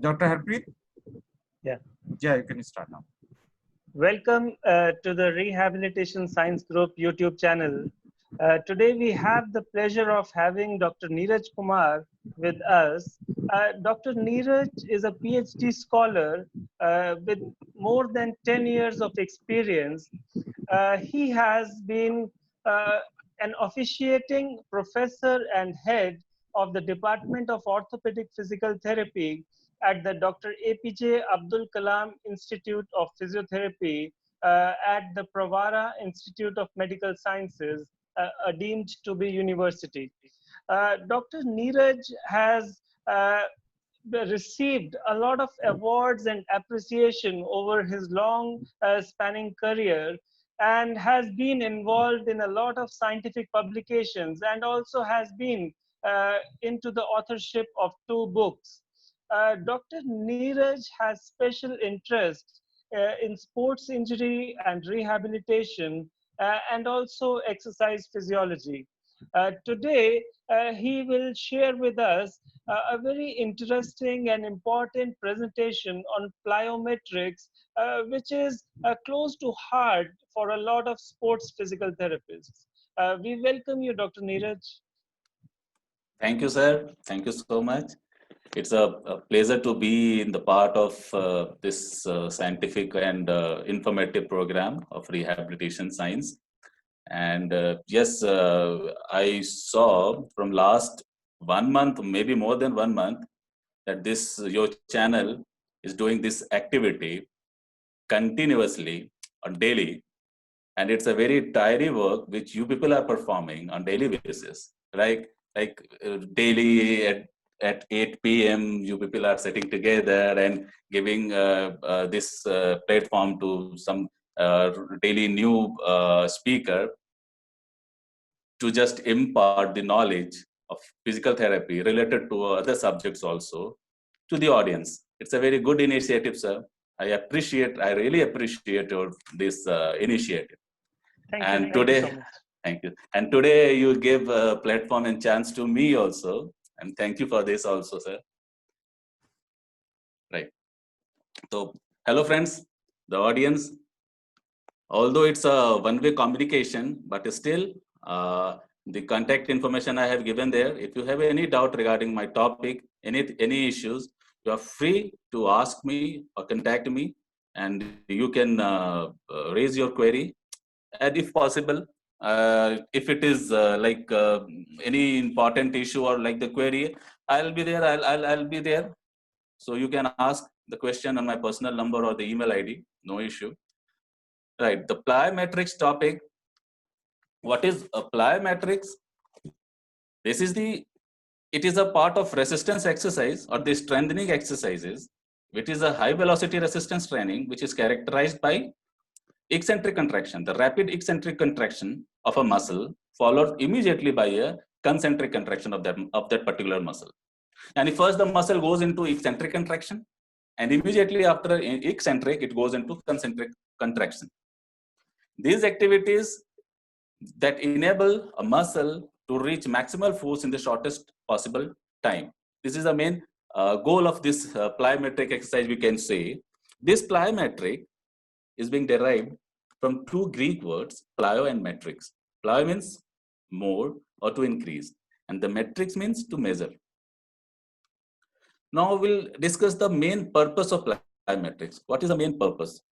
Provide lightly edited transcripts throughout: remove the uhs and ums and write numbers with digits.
Dr. Harpreet? Yeah. Yeah, you can start now. Welcome to the Rehabilitation Science Group YouTube channel. Today we have the pleasure of having Dr. Neeraj Kumar with us. Dr. Neeraj is a PhD scholar with more than 10 years of experience. He has been an officiating professor and head of the Department of Orthopedic Physical Therapy at the Dr. APJ Abdul Kalam Institute of Physiotherapy at the Pravara Institute of Medical Sciences, deemed to be university. Dr. Neeraj has received a lot of awards and appreciation over his long spanning career, and has been involved in a lot of scientific publications, and also has been into the authorship of 2 books. Dr. Neeraj has special interest in sports injury and rehabilitation, and also exercise physiology. Today, he will share with us a very interesting and important presentation on plyometrics, which is close to heart for a lot of sports physical therapists. We welcome you, Dr. Neeraj. Thank you, sir. Thank you so much. It's a pleasure to be in the part of this scientific and informative program of rehabilitation science. And yes, I saw from last 1 month, maybe more than 1 month, that your channel is doing this activity continuously on daily, and it's a very tiring work which you people are performing on daily basis. Daily at 8 p.m. you people are sitting together and giving this platform to some daily new speaker to just impart the knowledge of physical therapy related to other subjects also to the audience. It's a very good initiative, sir. I really appreciate this initiative. Thank you so much. Thank you. And today you give a platform and chance to me also. And thank you for this also, sir. Right. So, hello friends, the audience. Although it's a one-way communication, but still the contact information I have given there. If you have any doubt regarding my topic, any issues, you are free to ask me or contact me, and you can raise your query. And if possible, if it is any important issue or like the query, I'll be there. I'll be there. So you can ask the question on my personal number or the email ID. No issue. Right. The plyometrics topic. What is a plyometrics? It is a part of resistance exercise or the strengthening exercises, which is a high velocity resistance training, which is characterized by eccentric contraction, the rapid eccentric contraction of a muscle, followed immediately by a concentric contraction of that particular muscle. And if first the muscle goes into eccentric contraction, and immediately after eccentric, it goes into concentric contraction. These activities that enable a muscle to reach maximal force in the shortest possible time. This is the main goal of this plyometric exercise, we can say. This plyometric is being derived from 2 Greek words, plyo and metrics. Plyo means more or to increase, and the metrics means to measure. Now we'll discuss the main purpose of plyometrics. What is the main purpose?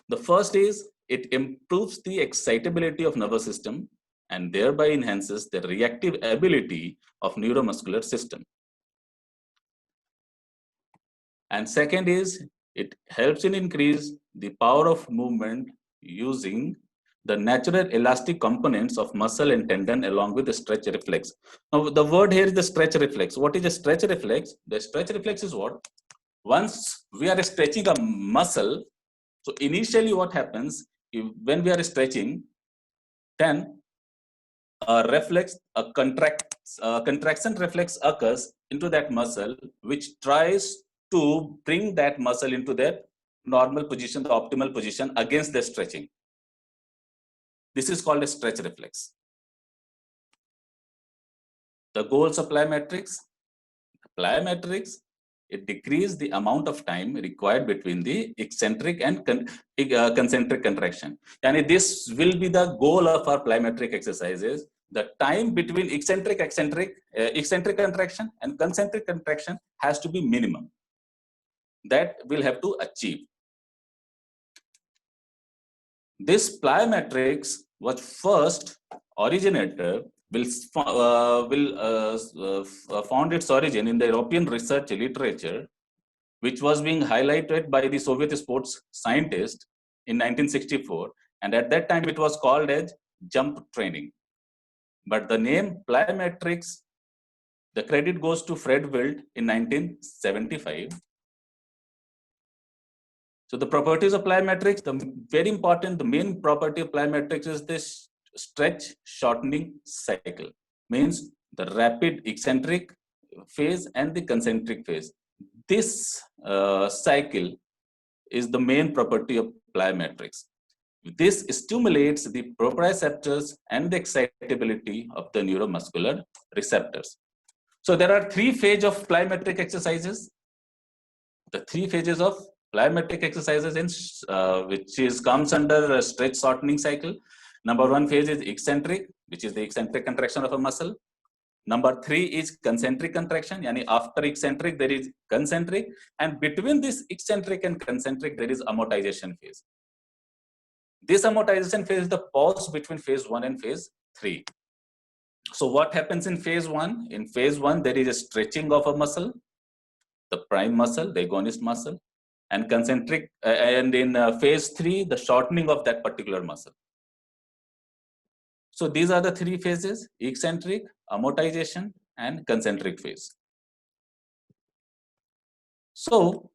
The first is it improves the excitability of nervous system and thereby enhances the reactive ability of neuromuscular system. And second is it helps in increase the power of movement using the natural elastic components of muscle and tendon along with the stretch reflex. Now the word here is the stretch reflex. What is a stretch reflex? The stretch reflex is what? Once we are stretching a muscle, so initially what happens when we are stretching, then a contraction reflex occurs into that muscle, which tries to bring that muscle into that normal position, the optimal position against the stretching. This is called a stretch reflex. The goals of plyometrics. Plyometrics it decreases the amount of time required between the eccentric and concentric contraction. And this will be the goal of our plyometric exercises. The time between eccentric contraction and concentric contraction has to be minimum. That we'll have to achieve. This plyometrics was first originated found its origin in the European research literature, which was being highlighted by the Soviet sports scientist in 1964. And at that time, it was called as jump training. But the name plyometrics, the credit goes to Fred Wild in 1975. So the properties of plyometrics, the main property of plyometrics is this stretch shortening cycle. Means the rapid eccentric phase and the concentric phase. This cycle is the main property of plyometrics. This stimulates the proprioceptors and the excitability of the neuromuscular receptors. So there are 3 phases of plyometric exercises. The 3 phases of plyometric exercises comes under a stretch shortening cycle. Number 1 phase is eccentric, which is the eccentric contraction of a muscle. Number 3 is concentric contraction, yani after eccentric there is concentric, and between this eccentric and concentric there is amortization phase. This amortization phase is the pause between phase 1 and phase 3. So what happens in phase 1? In phase 1 there is a stretching of a muscle, the prime muscle, the agonist muscle, and concentric, and in phase 3 the shortening of that particular muscle. So these are the 3 phases: eccentric, amortization, and concentric phase. So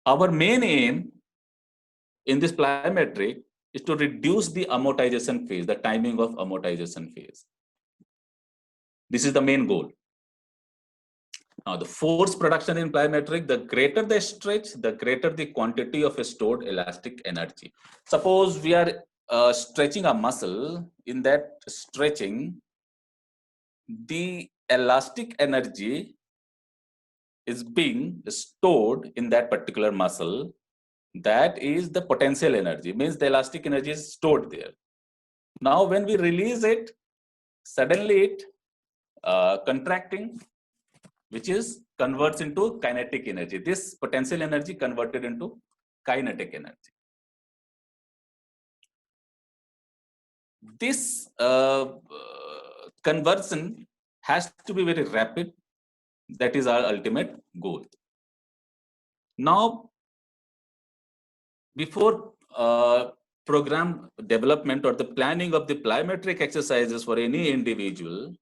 our main aim in this plyometric is to reduce the amortization phase, the timing of amortization phase. This is the main goal. Now, the force production in plyometric, the greater the stretch, the greater the quantity of stored elastic energy. Suppose we are stretching a muscle. In that stretching, the elastic energy is being stored in that particular muscle. That is the potential energy, means the elastic energy is stored there. Now, when we release it, suddenly it contracting, which is converts into kinetic energy. This potential energy converted into kinetic energy. This conversion has to be very rapid. That is our ultimate goal. Now, before program development or the planning of the plyometric exercises for any individual,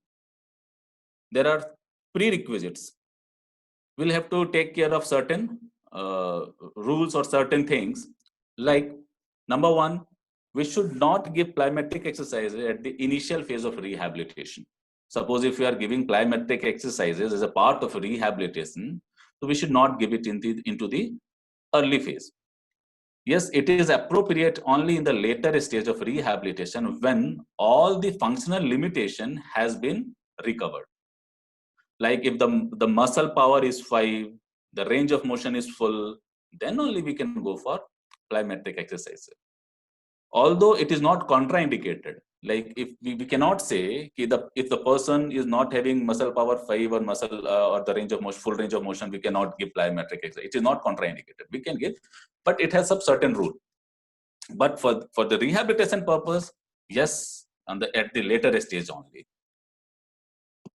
there are prerequisites. We'll have to take care of certain rules or certain things. Like, number 1, we should not give plyometric exercises at the initial phase of rehabilitation. Suppose if we are giving plyometric exercises as a part of rehabilitation, so we should not give it into the early phase. Yes, it is appropriate only in the later stage of rehabilitation when all the functional limitation has been recovered. Like if the muscle power is 5, the range of motion is full, then only we can go for plyometric exercises. Although it is not contraindicated. Like if we cannot say if the person is not having muscle power 5 or muscle or the range of motion, full range of motion, we cannot give plyometric exercise. It is not contraindicated. We can give, but it has some certain rule. But for the rehabilitation purpose, yes, at the later stage only.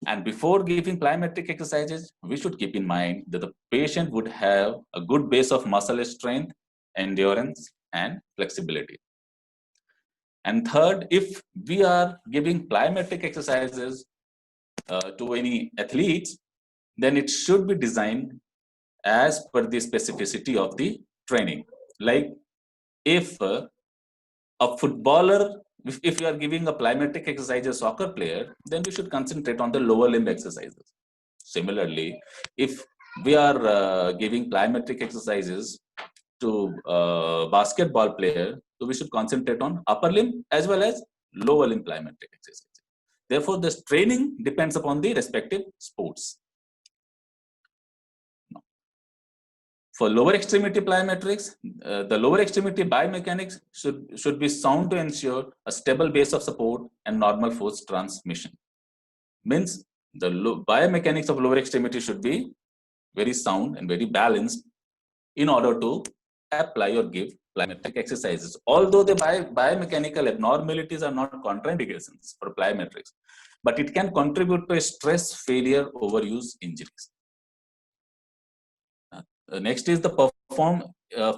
And before giving plyometric exercises, we should keep in mind that the patient would have a good base of muscle strength, endurance, and flexibility. And third, if we are giving plyometric exercises to any athletes, then it should be designed as per the specificity of the training. Like if a footballer, if you are giving a plyometric exercise as a soccer player, then we should concentrate on the lower limb exercises. Similarly, if we are giving plyometric exercises to basketball player, so we should concentrate on upper limb as well as lower limb plyometric exercises. Therefore, this training depends upon the respective sports. For lower extremity plyometrics, the lower extremity biomechanics should be sound to ensure a stable base of support and normal force transmission. Means the biomechanics of lower extremity should be very sound and very balanced in order to apply or give plyometric exercises. Although the biomechanical abnormalities are not contraindications for plyometrics, but it can contribute to a stress, failure, overuse, injuries. Next is the perform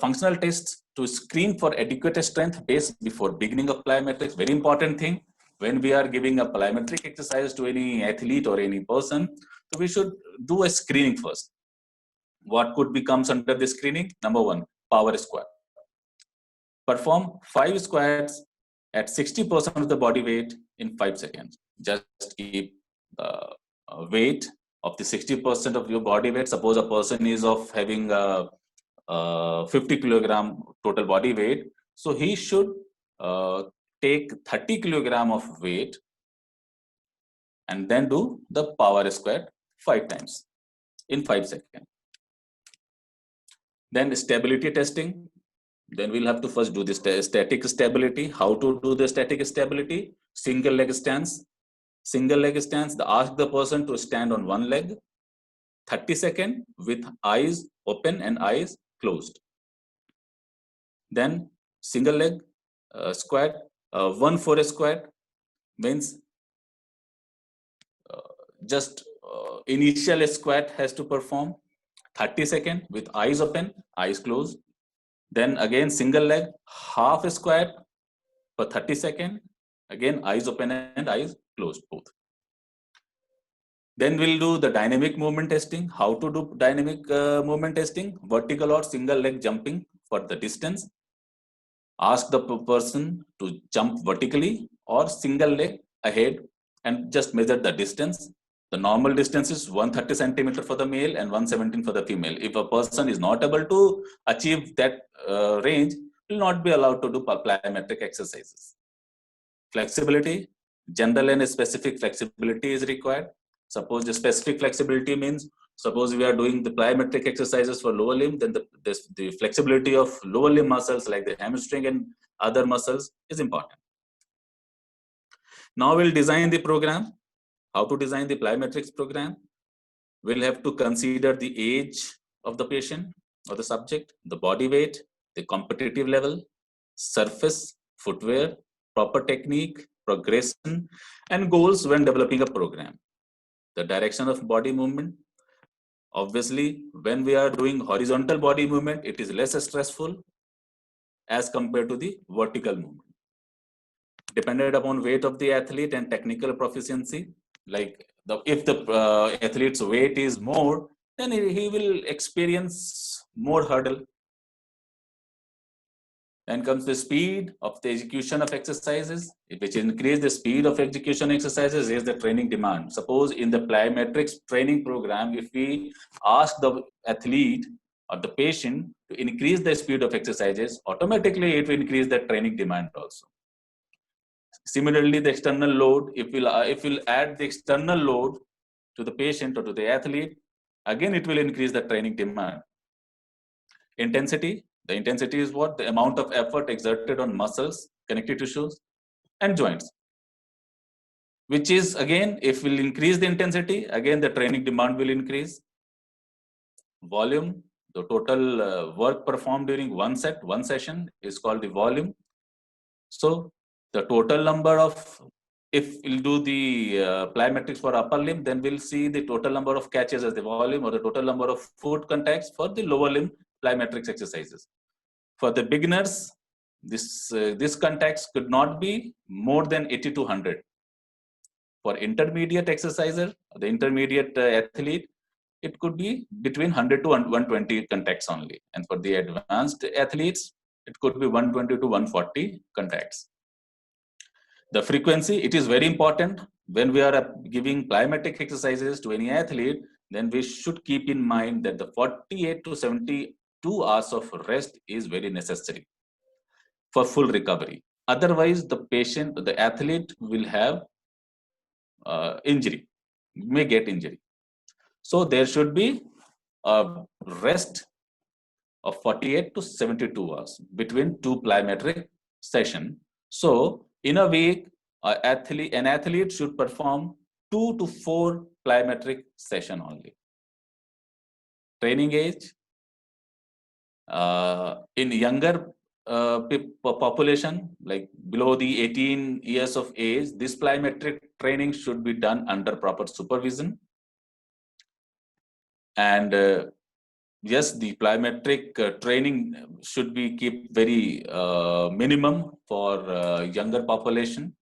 functional tests to screen for adequate strength base before beginning of plyometrics. Very important thing. When we are giving a plyometric exercise to any athlete or any person, so we should do a screening first. What could be comes under the screening? Number one, power squat. Perform 5 squats at 60% of the body weight in 5 seconds. Just keep the weight of the 60% of your body weight. Suppose a person is of having 50 kilogram total body weight. So he should take 30 kilogram of weight and then do the power squat 5 times in 5 seconds. Then stability testing. Then we'll have to first do this static stability. How to do the static stability? Single leg stance. Single leg stance, ask the person to stand on one leg, 30 seconds with eyes open and eyes closed. Then single leg squat, 1-4 squat means just initial squat has to perform 30 seconds with eyes open, eyes closed. Then again single leg, half squat for 30 seconds, again eyes open and eyes closed both. Then we'll do the dynamic movement testing. How to do dynamic movement testing? Vertical or single leg jumping for the distance. Ask the person to jump vertically or single leg ahead and just measure the distance. The normal distance is 130 centimeter for the male and 117 for the female. If a person is not able to achieve that range, will not be allowed to do plyometric exercises. Flexibility, general and specific flexibility is required. Suppose the specific flexibility means, suppose we are doing the plyometric exercises for lower limb, then the flexibility of lower limb muscles like the hamstring and other muscles is important. Now we'll design the program. How to design the plyometrics program? We'll have to consider the age of the patient or the subject, the body weight, the competitive level, surface, footwear, proper technique, progression, and goals when developing a program. The direction of body movement. Obviously, when we are doing horizontal body movement, it is less stressful as compared to the vertical movement. Dependent upon weight of the athlete and technical proficiency, like if the athlete's weight is more, then he will experience more hurdle. Then comes the speed of the execution of exercises, which increase the speed of execution exercises is the training demand. Suppose in the plyometrics training program, if we ask the athlete or the patient to increase the speed of exercises, automatically it will increase the training demand also. Similarly, the external load, if we'll add the external load to the patient or to the athlete, again it will increase the training demand. Intensity. The intensity is what? The amount of effort exerted on muscles, connective tissues, and joints. Which is, again, if we'll increase the intensity, again the training demand will increase. Volume, the total work performed during one session is called the volume. So the total number of, if we'll do the plyometrics for upper limb, then we'll see the total number of catches as the volume, or the total number of foot contacts for the lower limb plyometrics exercises. For the beginners, this contacts could not be more than 80 to 100. For intermediate exerciser, the intermediate athlete, it could be between 100 to 120 contacts only. And for the advanced athletes, it could be 120 to 140 contacts. The frequency, it is very important. When we are giving plyometric exercises to any athlete, then we should keep in mind that the 48 to 72 hours of rest is very necessary for full recovery. Otherwise, the patient, the athlete will have injury, may get injury. So there should be a rest of 48 to 72 hours between two plyometric sessions. So in a week, an athlete should perform 2 to 4 plyometric session only. Training age, in younger population, like below the 18 years of age, this plyometric training should be done under proper supervision. And yes, the plyometric training should be kept very minimum for younger population.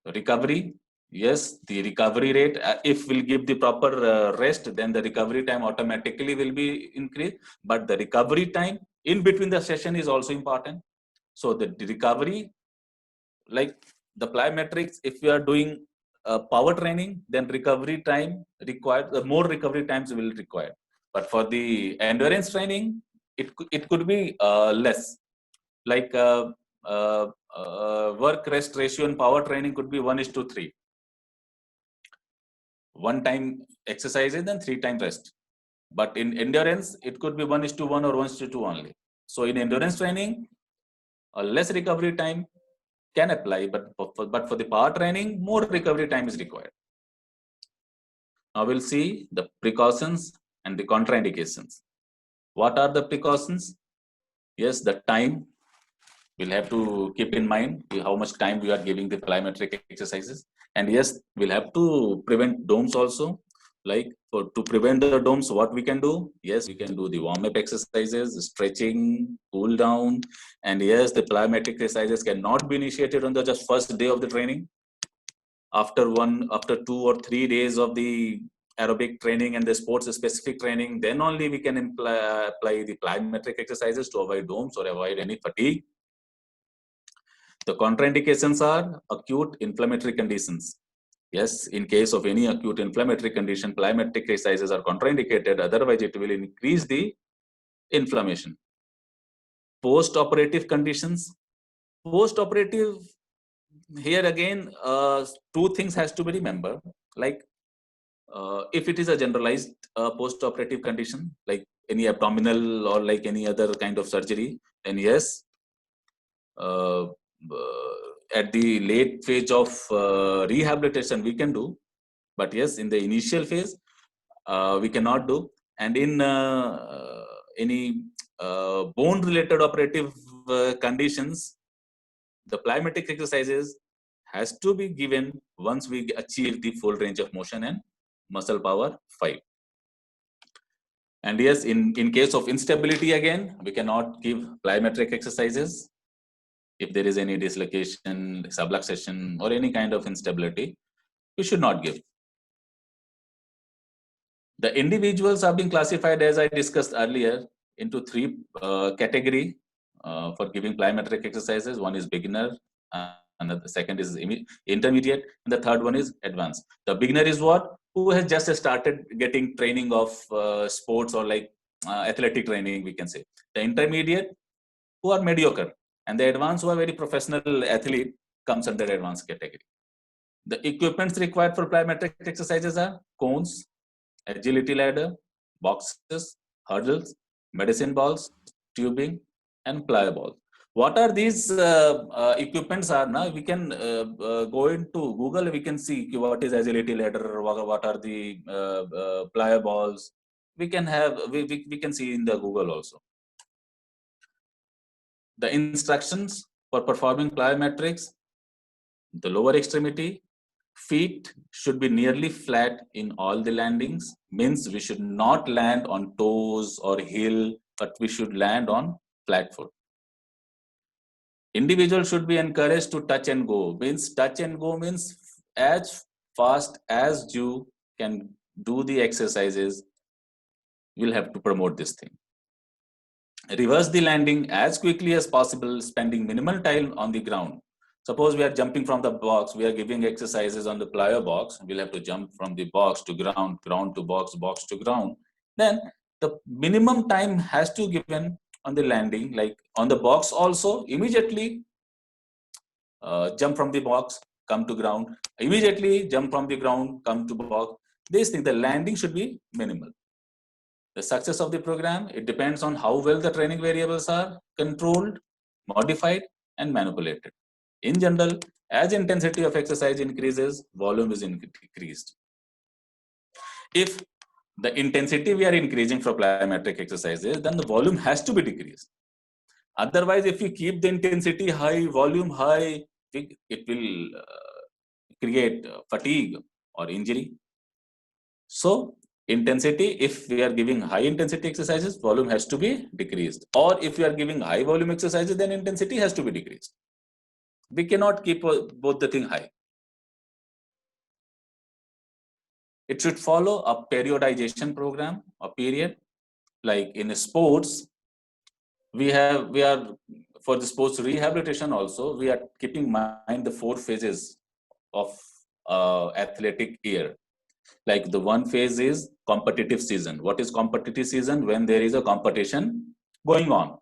Recovery, yes, the recovery rate, if we'll give the proper rest, then the recovery time automatically will be increased. But the recovery time in between the session is also important. So the recovery, like the plyometrics, if we are doing power training, then recovery time required, more recovery times will require. But for the endurance training, it could be less. Like work rest ratio in power training could be 1:3. 1 time exercises, then 3 times rest. But in endurance, it could be 1:1 or 1:2 only. So in endurance training, a less recovery time can apply, but for the power training, more recovery time is required. Now we'll see the precautions and the contraindications. What are the precautions? Yes, the time. We'll have to keep in mind how much time we are giving the plyometric exercises. And yes, we'll have to prevent DOMS also. Like to prevent the DOMS, what we can do? Yes, we can do the warm-up exercises, stretching, cool down. And yes, the plyometric exercises cannot be initiated on the just first day of the training. After 2 or 3 days of the aerobic training and the sports specific training, then only we can apply the plyometric exercises to avoid DOMS or avoid any fatigue. The contraindications are acute inflammatory conditions. Yes, in case of any acute inflammatory condition, plyometric exercises are contraindicated. Otherwise, it will increase the inflammation. Post-operative conditions. Post-operative, here again, 2 things has to be remembered. Like if it is a generalized post-operative condition, like any abdominal or like any other kind of surgery, then yes, at the late phase of rehabilitation we can do, but yes, in the initial phase we cannot do. And in any bone related operative conditions, the plyometric exercises has to be given once we achieve the full range of motion and muscle power 5. And yes, in case of instability, again, we cannot give plyometric exercises. If there is any dislocation, subluxation, or any kind of instability, we should not give. The individuals are being classified, as I discussed earlier, into 3 category for giving plyometric exercises. One is beginner, and the second is intermediate, and the third one is advanced. The beginner is what? Who has just started getting training of sports or like athletic training, we can say. The intermediate, who are mediocre, and the advanced, who are very professional athlete, comes under advanced category. The equipments required for plyometric exercises are cones, agility ladder, boxes, hurdles, medicine balls, tubing, and plyo balls. What are these equipments are now? We can go into Google, we can see what is agility ladder, what are the plyo balls. We can have, we can see in the Google also. The instructions for performing plyometrics: the lower extremity, feet should be nearly flat in all the landings. Means we should not land on toes or heel, but we should land on flat foot. Individual should be encouraged to touch and go. Means touch and go means as fast as you can do the exercises, you'll have to promote this thing. Reverse the landing as quickly as possible, spending minimal time on the ground. Suppose we are jumping from the box, we are giving exercises on the plyo box, we'll have to jump from the box to ground, ground to box, box to ground. Then the minimum time has to be given on the landing, like on the box also, immediately jump from the box, come to ground, immediately jump from the ground, come to box. This thing, the landing should be minimal. The success of the program, it depends on how well the training variables are controlled, modified, and manipulated. In general, as intensity of exercise increases, volume is increased. If the intensity we are increasing for plyometric exercises, then the volume has to be decreased. Otherwise, if you keep the intensity high, volume high, it will create fatigue or injury. So, intensity, if we are giving high intensity exercises, volume has to be decreased. Or if we are giving high volume exercises, then intensity has to be decreased. We cannot keep both the thing high. It should follow a periodization program, a period. Like in sports, we are for the sports rehabilitation also, we are keeping in mind the 4 phases of athletic year. Like the one phase is competitive season. What is competitive season? When there is a competition going on.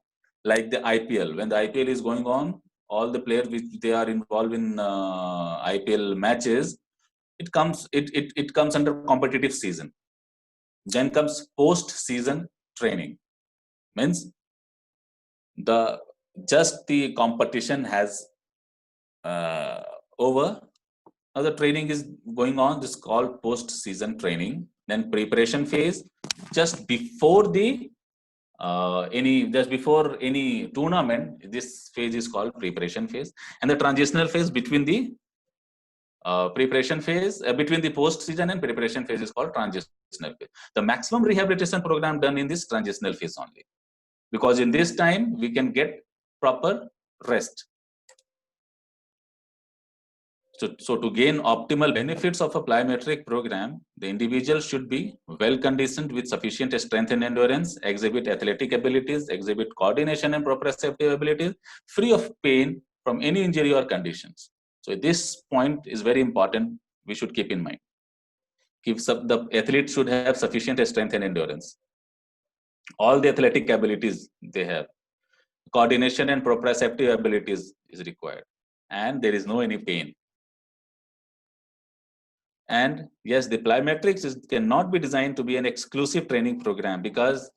Like the IPL. When the IPL is going on, all the players which they are involved in IPL matches, it comes under competitive season. Then comes post-season training. Means the competition has over. Now the training is going on. This is called post-season training. Then preparation phase, just before the any tournament. This phase is called preparation phase, and the transitional phase between the preparation phase between the post-season and preparation phase is called transitional phase. The maximum rehabilitation program done in this transitional phase only, because in this time we can get proper rest. So to gain optimal benefits of a plyometric program, the individual should be well conditioned with sufficient strength and endurance, exhibit athletic abilities, exhibit coordination and proprioceptive abilities, free of pain from any injury or conditions. So this point is very important. We should keep in mind. The athlete should have sufficient strength and endurance. All the athletic abilities they have. Coordination and proprioceptive abilities is required. And there is no any pain. And yes, the plyometrics cannot be designed to be an exclusive training program, because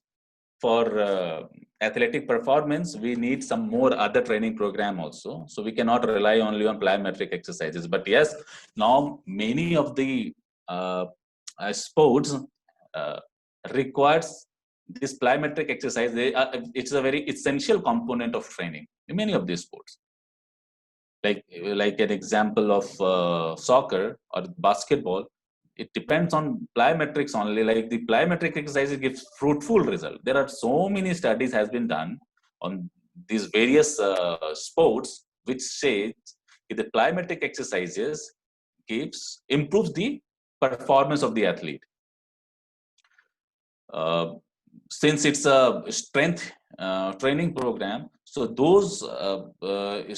for athletic performance, we need some more other training program also. So we cannot rely only on plyometric exercises. But yes, now many of the sports requires this plyometric exercise. It's a very essential component of training in many of these sports. Like an example of soccer or basketball, it depends on plyometrics only. Like the plyometric exercises gives fruitful result. There are so many studies has been done on these various sports, which say the plyometric exercises improves the performance of the athlete. Since it's a strength training program, so those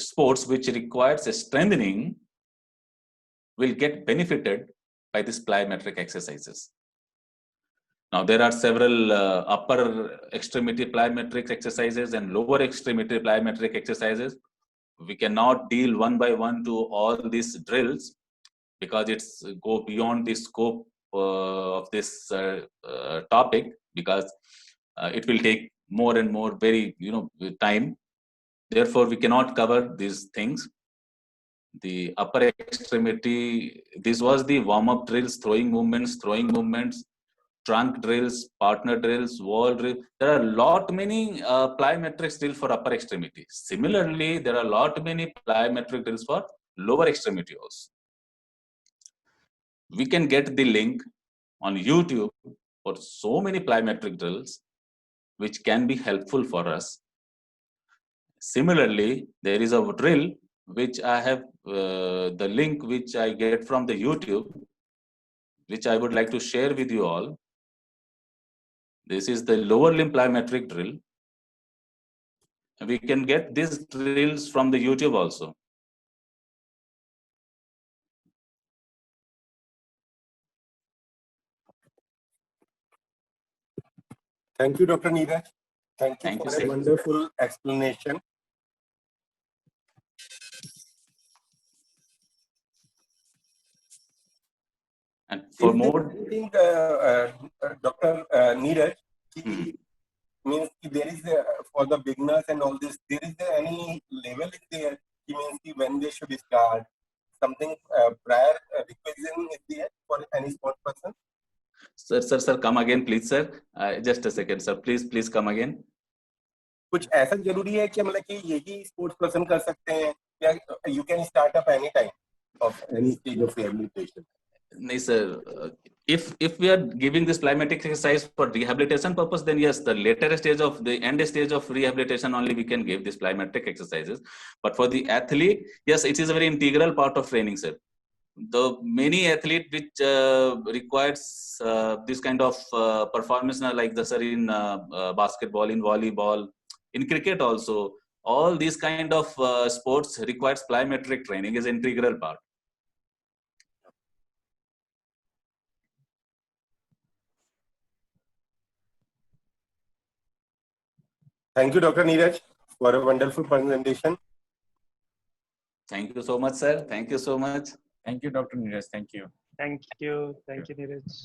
sports which requires a strengthening will get benefited by this plyometric exercises. Now there are several upper extremity plyometric exercises and lower extremity plyometric exercises. We cannot deal one by one to all these drills, because it's go beyond the scope of this topic, because it will take more and more time. Therefore, we cannot cover these things. The upper extremity, this was the warm-up drills, throwing movements, trunk drills, partner drills, wall drills. There are many plyometric drills for upper extremity. Similarly, there are many plyometric drills for lower extremity also. We can get the link on YouTube for so many plyometric drills, which can be helpful for us. Similarly, there is a drill which I have the link which I get from the YouTube, which I would like to share with you all. This is the lower limb plyometric drill. We can get these drills from the YouTube also. Thank you, Dr. Neeraj. Thank you Thank for you, a wonderful explanation. And for more, I think, Dr. Neeraj, means there is for the beginners and all this, there is any level in there? Means when they should start something prior requisition is there for any sport person? Sir, come again, please, sir. Just a second, sir. Please come again. कुछ ऐसा जरूरी है कि मतलब कि यही sports person कर सकते हैं या you can start up any time of any stage of rehabilitation? No, sir. If we are giving this plyometric exercise for rehabilitation purpose, then yes, the later stage of the end stage of rehabilitation only we can give this plyometric exercises. But for the athlete, yes, it is a very integral part of training, sir. The many athlete which requires this kind of performance, like the sir in basketball, in volleyball, in cricket also, all these kind of sports requires plyometric training is integral part. Thank you, Dr. Neeraj, for a wonderful presentation. Thank you so much, sir. Thank you so much. Thank you, Dr. Neeraj. Thank you. Thank you, Neeraj.